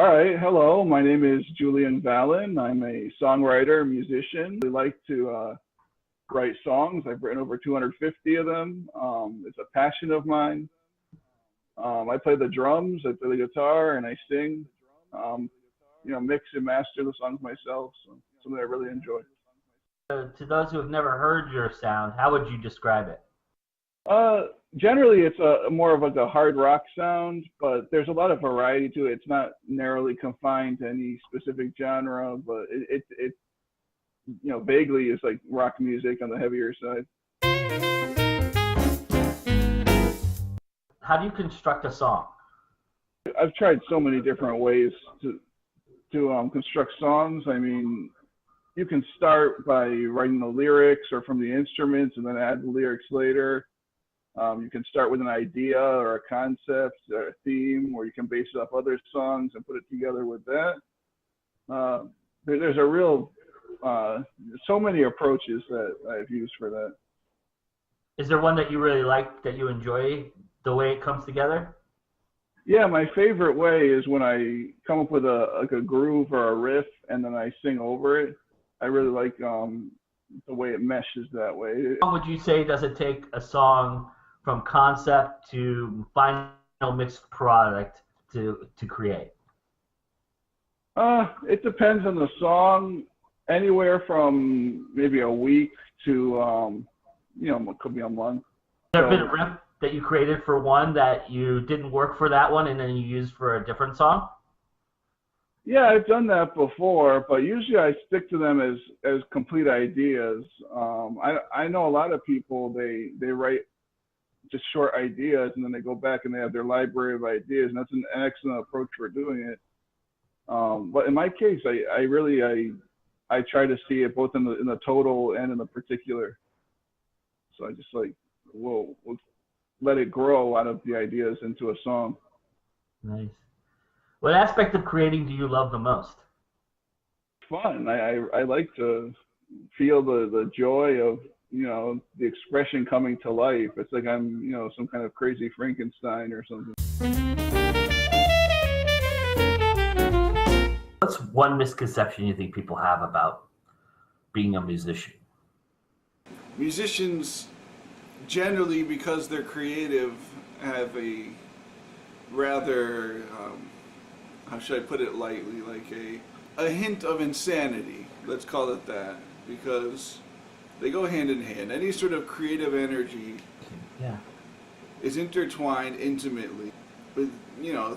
All right, hello. My name is Julian Valin. I'm a songwriter, musician. I like to write songs. I've written over 250 of them. It's a passion of mine. I play the drums, I play the guitar, and I sing. Mix and master the songs myself. So something I really enjoy. To those who have never heard your sound, how would you describe it? Generally, it's a more of like a hard rock sound, but there's a lot of variety to it. It's not narrowly confined to any specific genre, but it vaguely is like rock music on the heavier side. How do you construct a song? I've tried so many different ways to construct songs. I mean, you can start by writing the lyrics or from the instruments and then add the lyrics later. You can start with an idea or a concept or a theme, or you can base it off other songs and put it together with that. There's a real, so many approaches that I've used for that. Is there one that you really like, that you enjoy the way it comes together? Yeah, my favorite way is when I come up with a groove or a riff and then I sing over it. I really like the way it meshes that way. How long would you say does it take a song from concept to final mixed product to create? It depends on the song. Anywhere from maybe a week to it could be a month. Has there been a riff that you created for one that you didn't work for that one and then you used for a different song? Yeah, I've done that before, but usually I stick to them as complete ideas. I know a lot of people, they write just short ideas and then they go back and they have their library of ideas, and that's an excellent approach for doing it. But in my case, I try to see it both in the total and in the particular. So I just we'll let it grow out of the ideas into a song. Nice. What aspect of creating do you love the most? Fun. I like to feel the joy of the expression coming to life. It's like I'm some kind of crazy Frankenstein or something. What's one misconception you think people have about being a musician? Musicians generally, because they're creative, have a rather how should I put it lightly, like a hint of insanity, let's call it that, because they go hand in hand. Any sort of creative energy is intertwined intimately with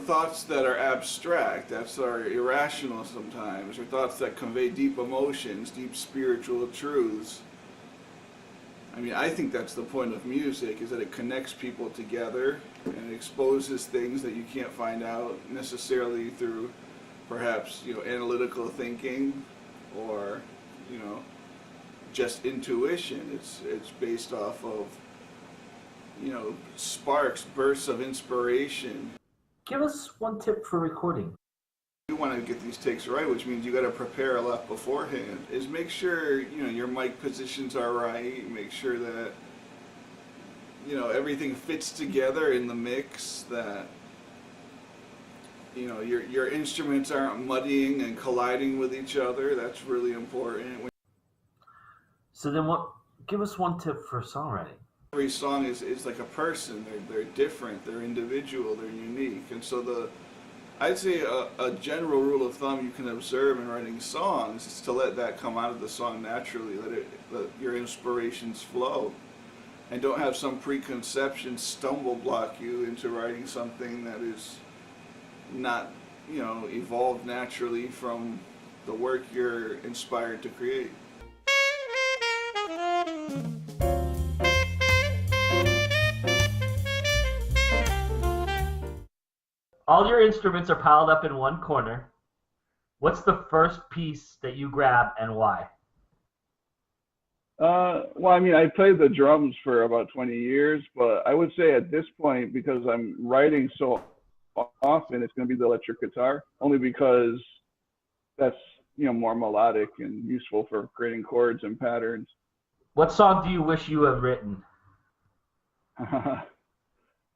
thoughts that are abstract, that are irrational sometimes, or thoughts that convey deep emotions, deep spiritual truths. I mean, I think that's the point of music, is that it connects people together and it exposes things that you can't find out necessarily through perhaps analytical thinking or just intuition. It's based off of sparks, bursts of inspiration. Give us one tip for recording. You want to get these takes right, which means you got to prepare a lot beforehand. Is make sure your mic positions are right. Make sure that everything fits together in the mix. That your instruments aren't muddying and colliding with each other. That's really important. So then, give us one tip for songwriting. Every song is like a person. They're different. They're individual. They're unique. And so I'd say a general rule of thumb you can observe in writing songs is to let that come out of the song naturally. Let your inspirations flow, and don't have some preconception stumble block you into writing something that is not evolved naturally from the work you're inspired to create. All your instruments are piled up in one corner. What's the first piece that you grab and why? Well, I mean, I played the drums for about 20 years, but I would say at this point, because I'm writing so often, it's going to be the electric guitar, only because that's more melodic and useful for creating chords and patterns. What song do you wish you had written?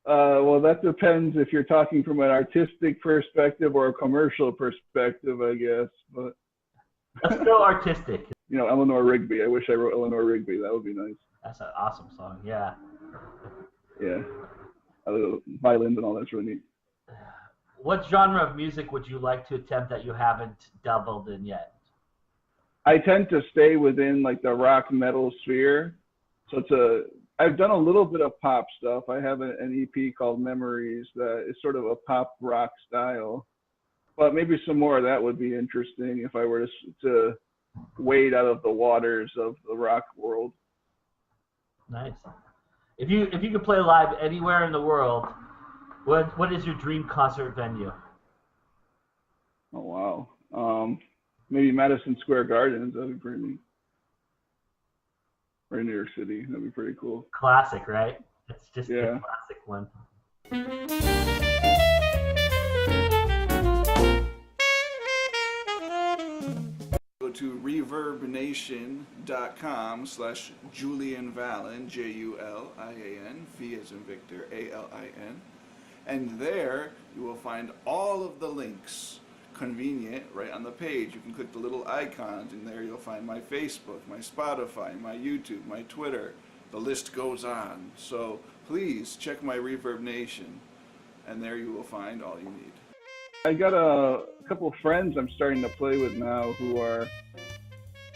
Well, that depends if you're talking from an artistic perspective or a commercial perspective, I guess. But Let's go artistic. Eleanor Rigby. I wish I wrote Eleanor Rigby. That would be nice. That's an awesome song. Yeah. Yeah. Violins and all that's really neat. What genre of music would you like to attempt that you haven't dabbled in yet? I tend to stay within like the rock metal sphere. So I've done a little bit of pop stuff. I have an EP called Memories that is sort of a pop rock style. But maybe some more of that would be interesting if I were to wade out of the waters of the rock world. Nice. If you could play live anywhere in the world, what is your dream concert venue? Oh wow. Maybe Madison Square Gardens. That'd be pretty neat. Or New York City. That'd be pretty cool. Classic, right? It's just Yeah. a classic one. Go to reverbnation.com/Julian Valin, Julian, V as in Victor, ALIN. And there you will find all of the links convenient right on the page. You can click the little icons, and there you'll find my Facebook, my Spotify, my YouTube, my Twitter. The list goes on. So please check my Reverb Nation, and there you will find all you need. I got a couple of friends I'm starting to play with now who are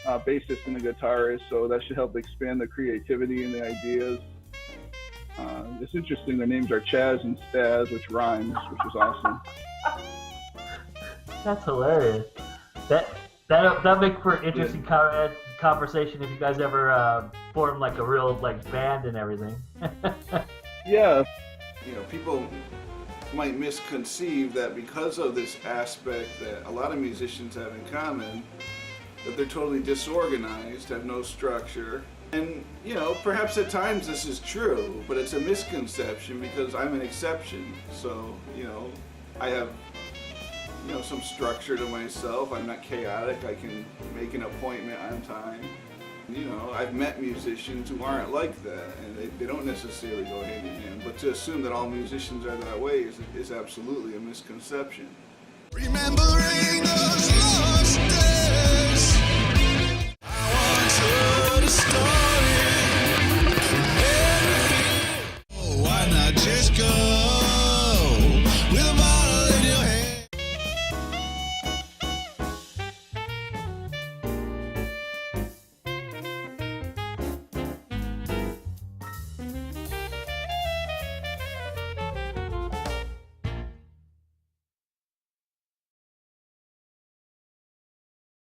bassist and a guitarist, so that should help expand the creativity and the ideas. It's interesting, their names are Chaz and Staz, which rhymes, which is awesome. That's hilarious. That make for an interesting conversation if you guys ever form like a real band and everything. Yeah. People might misconceive that because of this aspect that a lot of musicians have in common, that they're totally disorganized, have no structure. And, perhaps at times this is true, but it's a misconception because I'm an exception. So, I have, some structure to myself. I'm not chaotic. I can make an appointment on time. I've met musicians who aren't like that, and they don't necessarily go hand in hand. But to assume that all musicians are that way is absolutely a misconception. Remembering